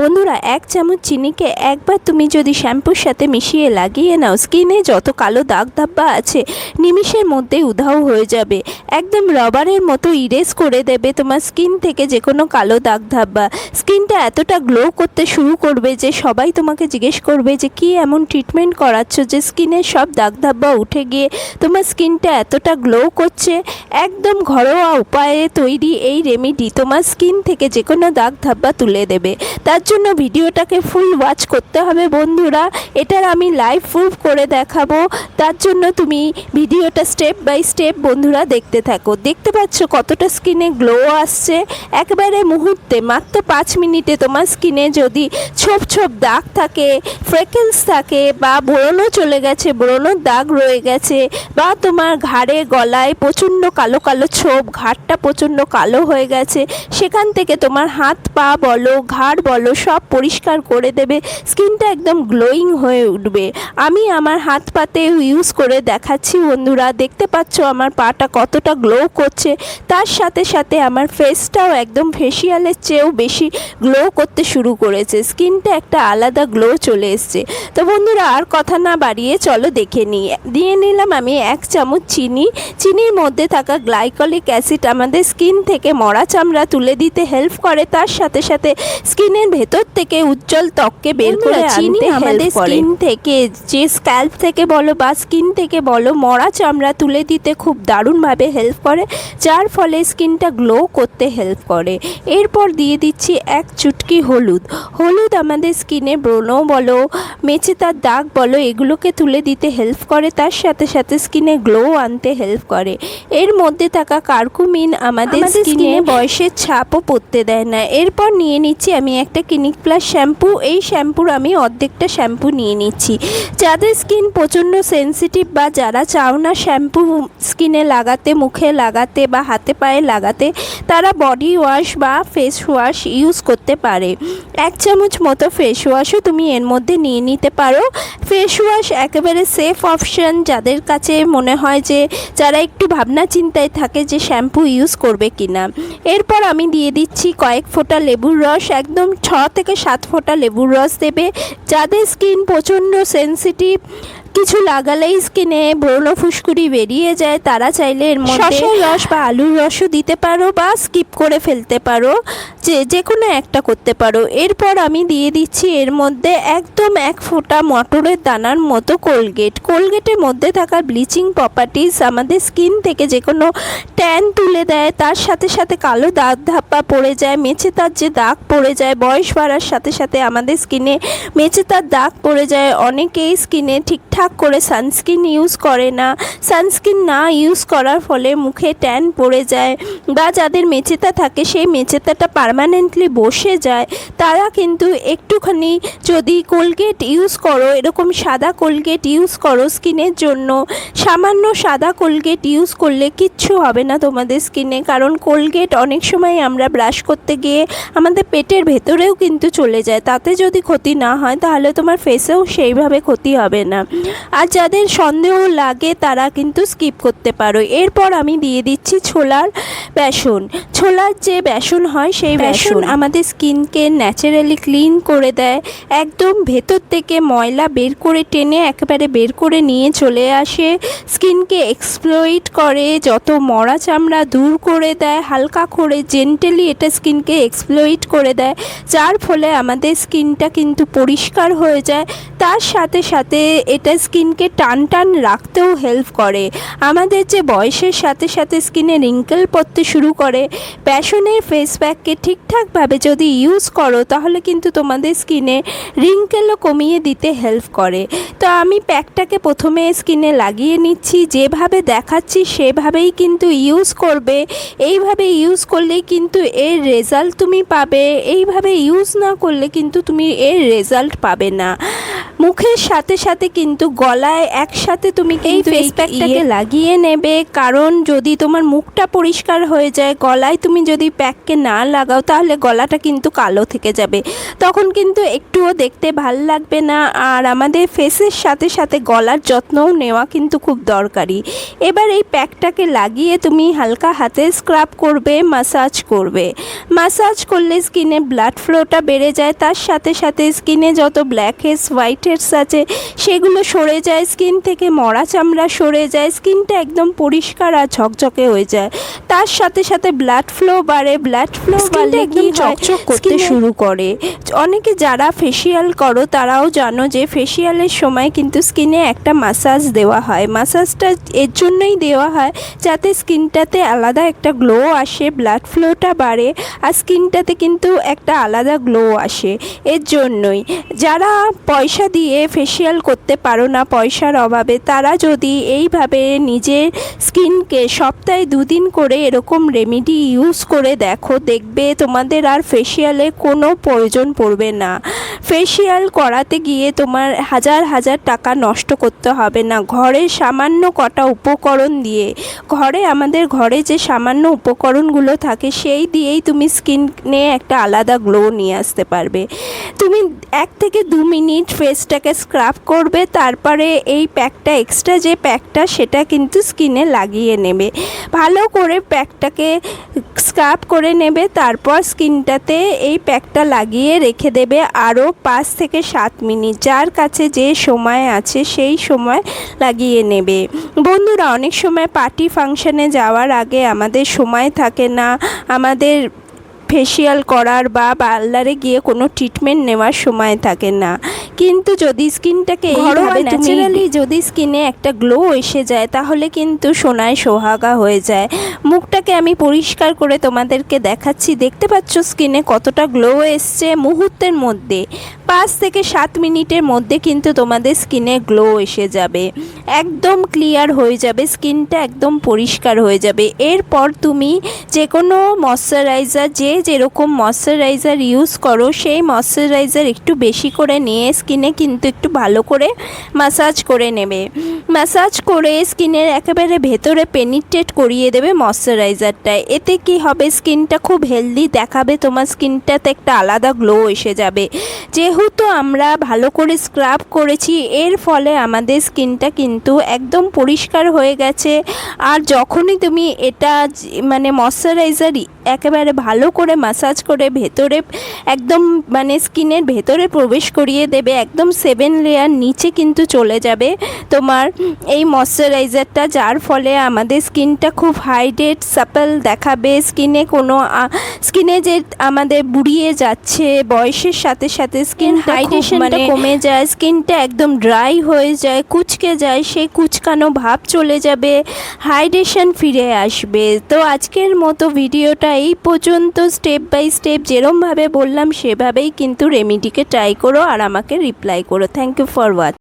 বন্ধুরা, 1 চামচ চিনিকে একবার তুমি যদি শ্যাম্পুর সাথে মিশিয়ে লাগিয়ে নাও, স্কিনে যত কালো দাগ ধাব্বা আছে নিমিষের মধ্যেই উধাও হয়ে যাবে। একদম রবারের মতো ইরেজ করে দেবে তোমার স্কিন থেকে যে কোনো কালো দাগ ধাব্বা। স্কিনটা এতটা গ্লো করতে শুরু করবে যে সবাই তোমাকে জিজ্ঞেস করবে যে কী এমন ট্রিটমেন্ট করাচ্ছ যে স্কিনের সব দাগ ধাব্বা উঠে গিয়ে তোমার স্কিনটা এতটা গ্লো করছে। একদম ঘরোয়া উপায়ে তৈরি এই রেমেডি তোমার স্কিন থেকে যে কোনো দাগ ধাব্বা তুলে দেবে। তার জন্য ভিডিওটাকে ফুল ওয়াচ করতে হবে বন্ধুরা। এটার আমি লাইভ প্রুফ করে দেখাবো। তার জন্য তুমি ভিডিওটা স্টেপ বাই স্টেপ বন্ধুরা দেখতে থাকো। দেখতে পাচ্ছ কতটা স্কিনে গ্লো আসছে একেবারে মুহূর্তে, মাত্র 5 মিনিটে। তোমার স্কিনে যদি ছোপ ছোপ দাগ থাকে, ফ্রেকেলস থাকে, বা ব্রণও চলে গেছে, ব্রণের দাগ রয়ে গেছে, বা তোমার ঘাড়ে গলায় প্রচণ্ড কালো কালো ছোপ, ঘাড়টা প্রচণ্ড কালো হয়ে গেছে, সেখান থেকে তোমার হাত পা বলো, ঘাড় বলো, সব পরিষ্কার করে দেবে। স্কিনটা একদম গ্লোয়িং হয়ে উঠবে। আমি আমার হাত পাতে ইউজ করে দেখাচ্ছি বন্ধুরা। দেখতে পাচ্ছ আমার পাটা কতটা গ্লো করছে। তার সাথে সাথে আমার ফেসটাও একদম ফেসিয়ালের চেয়েও বেশি গ্লো করতে শুরু করেছে। স্কিনটা একটা আলাদা গ্লো চলে এসছে। তো বন্ধুরা, আর কথা না বাড়িয়ে চলো দেখে নিই। দিয়ে নিলাম আমি 1 চামচ চিনি। চিনির মধ্যে থাকা গ্লাইকলিক অ্যাসিড আমাদের স্কিন থেকে মরা চামড়া তুলে দিতে হেল্প করে। তার সাথে সাথে স্কিনের ভেতর থেকে উজ্জ্বল ত্বককে বের করে আনতে আমাদের স্কিন থেকে, যে স্ক্যাল্প থেকে বলো বা স্কিন থেকে বলো, মরা চামড়া তুলে দিতে খুব দারুণভাবে হেল্প করে, যার ফলে স্কিনটা গ্লো করতে হেল্প করে। এরপর দিয়ে দিচ্ছি 1 চুটকি হলুদ। হলুদ আমাদের স্কিনে ব্রণ বলো, মেচেদার দাগ বলো, এগুলোকে তুলে দিতে হেল্প করে। তার সাথে সাথে স্কিনে গ্লো আনতে হেল্প করে। এর মধ্যে থাকা কার্কুমিন আমাদের স্কিনে বয়সের ছাপও পড়তে দেয় না। এরপর নিয়ে নিচ্ছি আমি একটা ক্লিনিক প্লাস শ্যাম্পু। এই শ্যাম্পুর আমি অর্ধেকটা শ্যাম্পু নিয়ে নিচ্ছি। যাদের স্কিন প্রচণ্ড সেন্সিটিভ বা যারা চাও না শ্যাম্পু স্কিনে লাগাতে, মুখে লাগাতে বা হাতে পায়ে লাগাতে, তারা বডি ওয়াশ বা ফেস ওয়াশ ইউজ করতে পারে। 1 চামচ মতো ফেস ওয়াশও তুমি এর মধ্যে নিয়ে নিতে পারো। ফেস ওয়াশ একেবারে সেফ অপশান যাদের কাছে মনে হয় যে যারা একটু ভাবনা চিন্তায় থাকে যে শ্যাম্পু ইউজ করবে কিনা। এরপর আমি দিয়ে দিচ্ছি কয়েক ফোঁটা লেবুর রস। একদম 6 থেকে 7 ফোঁটা লেবুর রস দেবে। যাদের স্কিন প্রচণ্ড সেন্সিটিভ, কিছু লাগালেই স্কিনে ব্রণ ফুসকুড়ি বেরিয়ে যায়, তারা চাইলে এর মধ্যে শসার রস বা আলুর রসও দিতে পারো বা স্কিপ করে ফেলতে পারো, যে কোনো একটা করতে পারো। এরপর আমি দিয়ে দিচ্ছি এর মধ্যে একদম 1 ফোঁটা মটরের দানার মতো কোলগেট। কোলগেটের মধ্যে থাকা ব্লিচিং প্রপার্টিস আমাদের স্কিন থেকে যে কোনো ট্যান তুলে দেয়। তার সাথে সাথে কালো দাগ ধাপ্পা পড়ে যায়, মেচেদার যে দাগ পড়ে যায়, বয়স বাড়ার সাথে সাথে আমাদের স্কিনে মেচেদার দাগ পড়ে যায়। অনেকেই স্কিনে ঠিকঠাক করে সানস্ক্রিন ইউজ করে না। সানস্ক্রিন না ইউজ করার ফলে মুখে ট্যান পড়ে যায়, বা যাদের মেচেতা থাকে সেই মেচেতাটা পার্মানেন্টলি বসে যায়, তারা কিন্তু একটুখানি যদি কোলগেট ইউজ করো, এরকম সাদা কোলগেট ইউজ করো স্কিনের জন্য, সামান্য সাদা কোলগেট ইউজ করলে কিচ্ছু হবে না তোমাদের স্কিনে। কারণ কোলগেট অনেক সময় আমরা ব্রাশ করতে গিয়ে আমাদের পেটের ভেতরেও কিন্তু চলে যায়। তাতে যদি ক্ষতি না হয় তাহলে তোমার ফেসেও সেইভাবে ক্ষতি হবে না। আর যাদের সন্দেহ লাগে তারা কিন্তু স্কিপ করতে পারো। এরপর আমি দিয়ে দিচ্ছি ছোলার বেসন। ছোলার যে বেসন হয় সেই বেসন আমাদের স্কিনকে ন্যাচারালি ক্লিন করে দেয়। একদম ভেতর থেকে ময়লা বের করে টেনে একেবারে বের করে নিয়ে চলে আসে। স্কিনকে এক্সপ্লয়েট করে, যত মরা চামড়া দূর করে দেয়। হালকা করে জেন্টালি এটা স্কিনকে এক্সপ্লয়েট করে দেয়, যার ফলে আমাদের স্কিনটা কিন্তু পরিষ্কার হয়ে যায়। তার সাথে সাথে এটা স্কিনকে টান টান রাখতেও হেল্প করে। আমাদের যে বয়সের সাথে সাথে স্কিনে রিঙ্কেল পড়তে শুরু করে, বেসনের ফেস প্যাককে ঠিকঠাকভাবে যদি ইউজ করো তাহলে কিন্তু তোমাদের স্কিনে রিঙ্কেলও কমিয়ে দিতে হেল্প করে। তো আমি প্যাকটাকে প্রথমে স্কিনে লাগিয়ে নিচ্ছি। যেভাবে দেখাচ্ছি সেভাবেই কিন্তু ইউজ করবে। এইভাবে ইউজ করলেই কিন্তু এর রেজাল্ট তুমি পাবে। এইভাবে ইউজ না করলে কিন্তু তুমি এর রেজাল্ট পাবে না। মুখের সাথে সাথে কিন্তু গলায় একসাথে তুমি এই ফেস প্যাকটাকে লাগিয়ে নেবে, কারণ যদি তোমার মুখটা পরিষ্কার হয়ে যায়, গলায় তুমি যদি প্যাককে না লাগাও তাহলে গলাটা কিন্তু কালো থেকে যাবে, তখন কিন্তু একটুও দেখতে ভাল লাগবে না। আর আমাদের ফেসের সাথে সাথে গলার যত্নও নেওয়া কিন্তু খুব দরকারি। এবার এই প্যাকটাকে লাগিয়ে তুমি হালকা হাতে স্ক্রাব করবে, মাসাজ করবে। মাসাজ করলে স্কিনে ব্লাড ফ্লোটা বেড়ে যায়, তার সাথে সাথে স্কিনে যত ব্ল্যাক হেডস হোয়াইট হেডস আছে সেগুলো সরে যায়, স্কিন থেকে মরা চামড়া সরে যায়, স্কিনটা একদম পরিষ্কার আর ঝকঝকে হয়ে যায়। তার সাথে সাথে ব্লাড ফ্লো বাড়ে, ব্লাড ফ্লো বাড়লে একদম চকচক করতে শুরু করে। অনেকে যারা ফেসিয়াল করো তারাও জানো যে ফেসিয়ালের সময় কিন্তু স্কিনে একটা মাসাজ দেওয়া হয়। মাসাজটা এর জন্যই দেওয়া হয় যাতে স্কিনটাতে আলাদা একটা গ্লো আসে, ব্লাড ফ্লোটা বাড়ে আর স্কিনটাতে কিন্তু একটা আলাদা গ্লো আসে। এর জন্যই যারা পয়সা দিয়ে ফেসিয়াল করতে পারো না পয়সার অভাবে, তারা যদি এইভাবে নিজের স্কিনকে সপ্তাহে 2 দিন করে এরকম রেমেডি ইউজ করে দেখো, দেখবে তোমাদের আর ফেসিয়ালে কোনো প্রয়োজন পড়বে না। ফেসিয়াল করাতে গিয়ে তোমার হাজার হাজার টাকা নষ্ট করতে হবে না। ঘরে সামান্য কটা উপকরণ দিয়ে, আমাদের ঘরে যে সামান্য উপকরণগুলো থাকে সেই দিয়েই তুমি স্কিনে একটা আলাদা গ্লো নিয়ে আসতে পারবে। তুমি 1 থেকে 2 মিনিট ফেসটাকে স্ক্রাব করবে, তারপরে এই প্যাকটা এক্সট্রা যে প্যাকটা সেটা কিন্তু স্কিনে লাগিয়ে নেবে। ভালো করে প্যাকটাকে স্ক্রাব করে নেবে, তারপর স্কিনটাতে এই প্যাকটা লাগিয়ে রেখে দেবে আরও 5 থেকে 7 মিনিট। যার কাছে যে সময় আছে সেই সময় লাগিয়ে নেবে। বন্ধুরা, অনেক সময় পার্টি ফাংশানে যাওয়ার আগে আমাদের সময় থাকে না আমাদের ফেসিয়াল করার বা পার্লারে গিয়ে কোনো ট্রিটমেন্ট নেওয়ার সময় থাকে না, কিন্তু যদি স্কিনটাকে এইভাবে ন্যাচারালি যদি স্কিনে একটা গ্লো এসে যায় তাহলে কিন্তু সোনায় সোহাগা হয়ে যায়। মুখটাকে আমি পরিষ্কার করে তোমাদেরকে দেখাচ্ছি, দেখতে পাচ্ছ স্কিনে কতটা গ্লো এসছে মুহূর্তের মধ্যে। 5 থেকে 7 মিনিটের মধ্যে কিন্তু তোমাদের স্কিনে গ্লো এসে যাবে, একদম ক্লিয়ার হয়ে যাবে, স্কিনটা একদম পরিষ্কার হয়ে যাবে। এরপর তুমি যে কোনো ময়শ্চারাইজার, যে যেরকম ময়শ্চারাইজার ইউজ করো সেই ময়শ্চারাইজার একটু বেশি করে নিয়ে স্কিনে কিন্তু একটু ভালো করে ম্যাসাজ করে নেবে। ম্যাসাজ করে স্কিনের একেবারে ভেতরে পেনিট্রেট করিয়ে দেবে ময়শ্চারাইজারটায়। এতে কি হবে, স্কিনটা খুব হেলদি দেখাবে, তোমার স্কিনটাতে একটা আলাদা গ্লো এসে যাবে। যেহেতু আমরা ভালো করে স্ক্রাব করেছি এর ফলে আমাদের স্কিনটা কিন্তু একদম পরিষ্কার হয়ে গেছে। আর যখনই তুমি এটা মানে ময়শ্চারাইজার একেবারে ভালো করে ম্যাসাজ করে ভেতরে একদম মানে স্কিনের ভেতরে প্রবেশ করিয়ে দেবে, একদম 7 লেয়ার নিচে কিন্তু চলে যাবে তোমার এই ময়শ্চারাইজারটা, যার ফলে আমাদের স্কিনটা খুব হাইড্রেট সাপল দেখাবে। স্কিনে যে আমাদের বুড়িয়ে যাচ্ছে বয়সের সাথে সাথে স্কিন হাইড্রেশনটা কমে যায়, স্কিনটা একদম ড্রাই হয়ে যায়, কুচকে যায়, সেই কুচকানো ভাব চলে যাবে, হাইড্রেশন ফিরে আসবে। তো আজকের মতো ভিডিওটা এই পর্যন্ত। স্টেপ বাই স্টেপ যেরমভাবে বললাম সেভাবেই কিন্তু রেমেডিকে ট্রাই করো আর আমাকে রিপ্লাই করো। Thank you for watching.